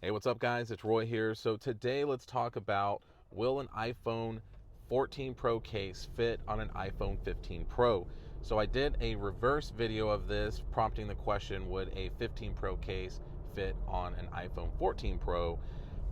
Hey, what's up, guys? It's Roy here. So today let's talk about, will an iPhone 14 Pro case fit on an iPhone 15 Pro? So I did a reverse video of this prompting the question, would a 15 Pro case fit on an iPhone 14 Pro?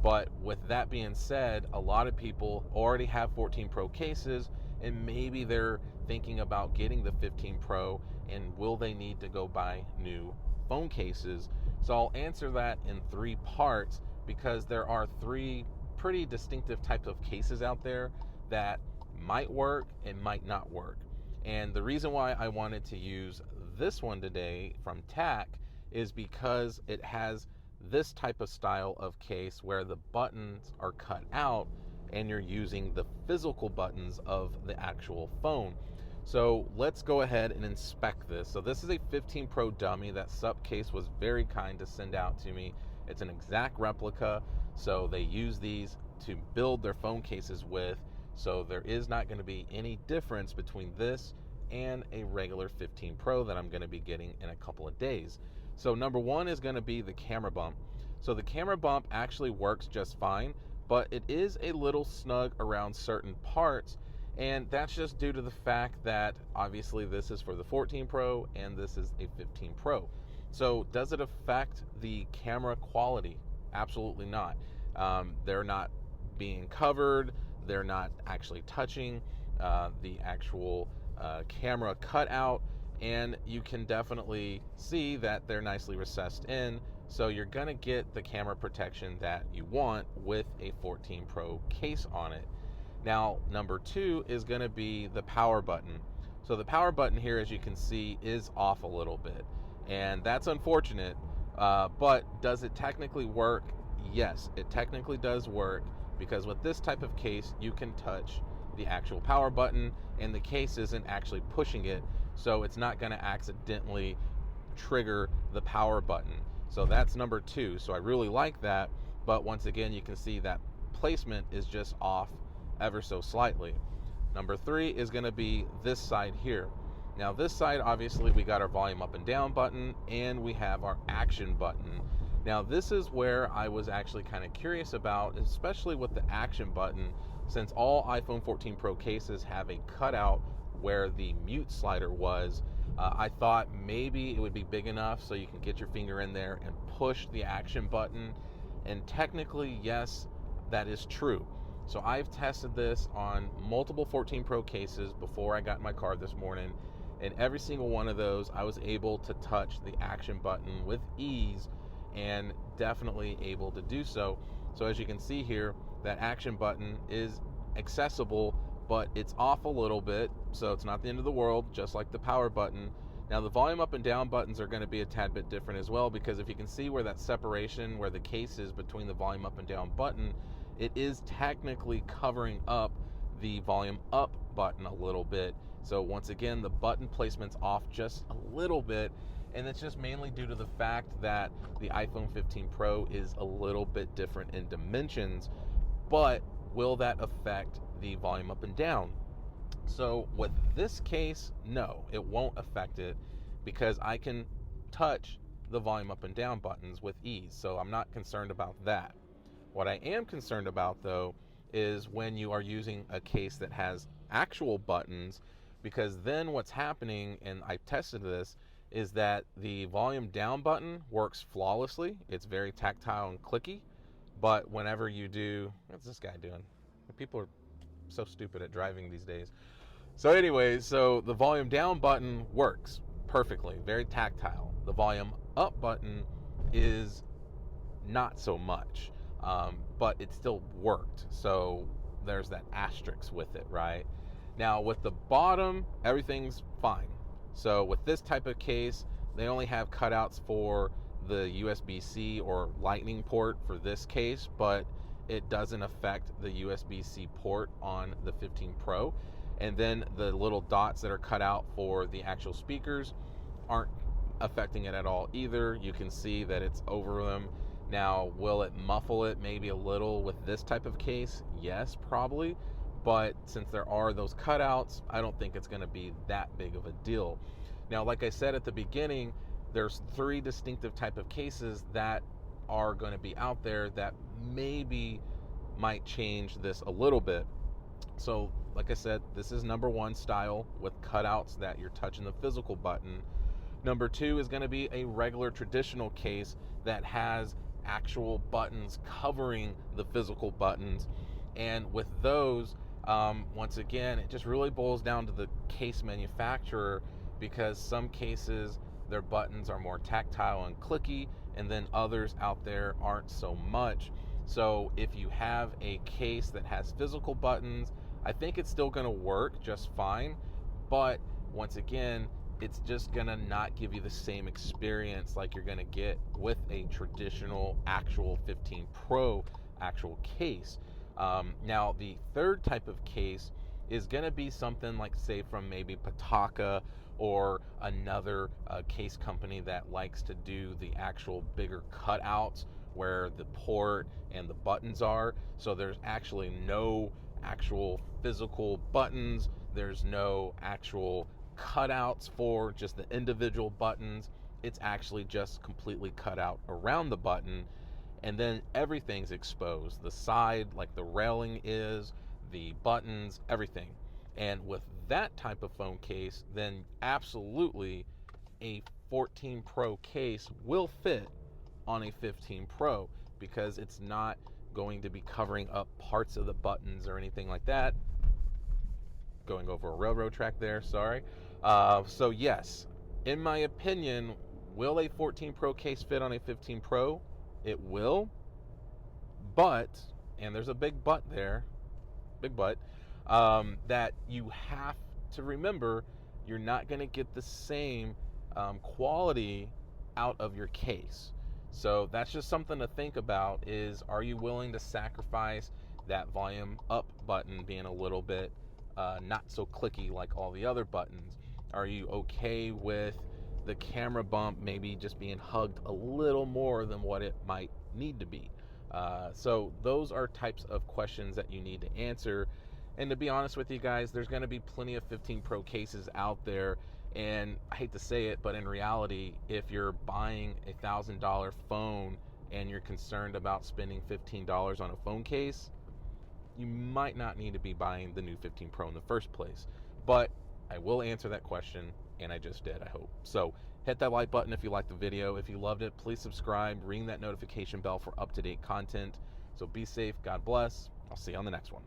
But with that being said, a lot of people already have 14 Pro cases and maybe they're thinking about getting the 15 Pro, and will they need to go buy new phone cases? So I'll answer that in three parts because there are three pretty distinctive types of cases out there that might work and might not work. And the reason why I wanted to use this one today from TAC is because it has this type of style of case where the buttons are cut out and you're using the physical buttons of the actual phone. So let's go ahead and inspect this. So this is a 15 Pro dummy that Supcase was very kind to send out to me. It's an exact replica, so they use these to build their phone cases with. So there is not going to be any difference between this and a regular 15 Pro that I'm going to be getting in a couple of days. So number one is going to be the camera bump. So the camera bump actually works just fine, but it is a little snug around certain parts. And that's just due to the fact that obviously this is for the 14 Pro and this is a 15 Pro. So does it affect the camera quality? Absolutely not. They're not being covered. They're not actually touching the actual camera cutout. And you can definitely see that they're nicely recessed in. So you're going to get the camera protection that you want with a 14 Pro case on it. Now, number two is going to be the power button. So the power button here, as you can see, is off a little bit. And that's unfortunate, but does it technically work? Yes, it technically does work, because with this type of case, you can touch the actual power button and the case isn't actually pushing it, so it's not going to accidentally trigger the power button. So that's number two. So I really like that, but once again, you can see that placement is just off ever so slightly. Number three is going to be this side here. Now this side, obviously we got our volume up and down button and we have our action button. Now this is where I was actually kind of curious about, especially with the action button, since all iPhone 14 Pro cases have a cutout where the mute slider was. I thought maybe it would be big enough so you can get your finger in there and push the action button. And technically, yes, that is true. So I've tested this on multiple 14 Pro cases before I got in my car this morning, and every single one of those I was able to touch the action button with ease and definitely able to do so. So as you can see here, that action button is accessible, but it's off a little bit, so it's not the end of the world, just like the power button. Now the volume up and down buttons are going to be a tad bit different as well, because if you can see where that separation, where the case is between the volume up and down button, it is technically covering up the volume up button a little bit. So once again, the button placement's off just a little bit, and it's just mainly due to the fact that the iPhone 15 Pro is a little bit different in dimensions. But will that affect the volume up and down? So with this case, no, it won't affect it, because I can touch the volume up and down buttons with ease. So I'm not concerned about that. What I am concerned about, though, is when you are using a case that has actual buttons, because then what's happening, and I tested this, is that the volume down button works flawlessly. It's very tactile and clicky, but whenever you do, what's this guy doing? People are so stupid at driving these days. So anyways, so the volume down button works perfectly, very tactile. The volume up button is not so much, but it still worked. So there's that asterisk with it, right? Now with the bottom, everything's fine. So with this type of case, they only have cutouts for the USB-C or Lightning port for this case, but it doesn't affect the USB-C port on the 15 Pro. And then the little dots that are cut out for the actual speakers aren't affecting it at all either. You can see that it's over them. Now, will it muffle it maybe a little with this type of case? Yes, probably. But since there are those cutouts, I don't think it's going to be that big of a deal. Now, like I said at the beginning, there's three distinctive type of cases that are going to be out there that maybe might change this a little bit. So like I said, this is number one style with cutouts that you're touching the physical button. Number two is going to be a regular traditional case that has actual buttons covering the physical buttons. And with those, once again, it just really boils down to the case manufacturer, because some cases their buttons are more tactile and clicky, and then others out there aren't so much. So if you have a case that has physical buttons, I think it's still going to work just fine. But once again, it's just gonna not give you the same experience like you're gonna get with a traditional actual 15 Pro actual case. Now, the third type of case is gonna be something like, say, from maybe Pitaka or another case company that likes to do the actual bigger cutouts where the port and the buttons are. So there's actually no actual physical buttons. There's no actual cutouts for just the individual buttons. It's actually just completely cut out around the button, and then everything's exposed. The side, like the railing is, the buttons, everything. And with that type of phone case, then absolutely a 14 Pro case will fit on a 15 Pro, because it's not going to be covering up parts of the buttons or anything like that. Going over a railroad track there, sorry. So yes, in my opinion, will a 14 Pro case fit on a 15 Pro? It will, but, and there's a big but there, big but, that you have to remember, you're not going to get the same quality out of your case. So that's just something to think about, is are you willing to sacrifice that volume up button being a little bit not so clicky like all the other buttons? Are you okay with the camera bump maybe just being hugged a little more than what it might need to be? So those are types of questions that you need to answer. And to be honest with you guys, there's going to be plenty of 15 Pro cases out there. And I hate to say it, but in reality, if you're buying a $1,000 phone and you're concerned about spending $15 on a phone case, you might not need to be buying the new 15 Pro in the first place. But I will answer that question, and I just did, I hope. So hit that like button if you liked the video. If you loved it, please subscribe, ring that notification bell for up-to-date content. So be safe, God bless. I'll see you on the next one.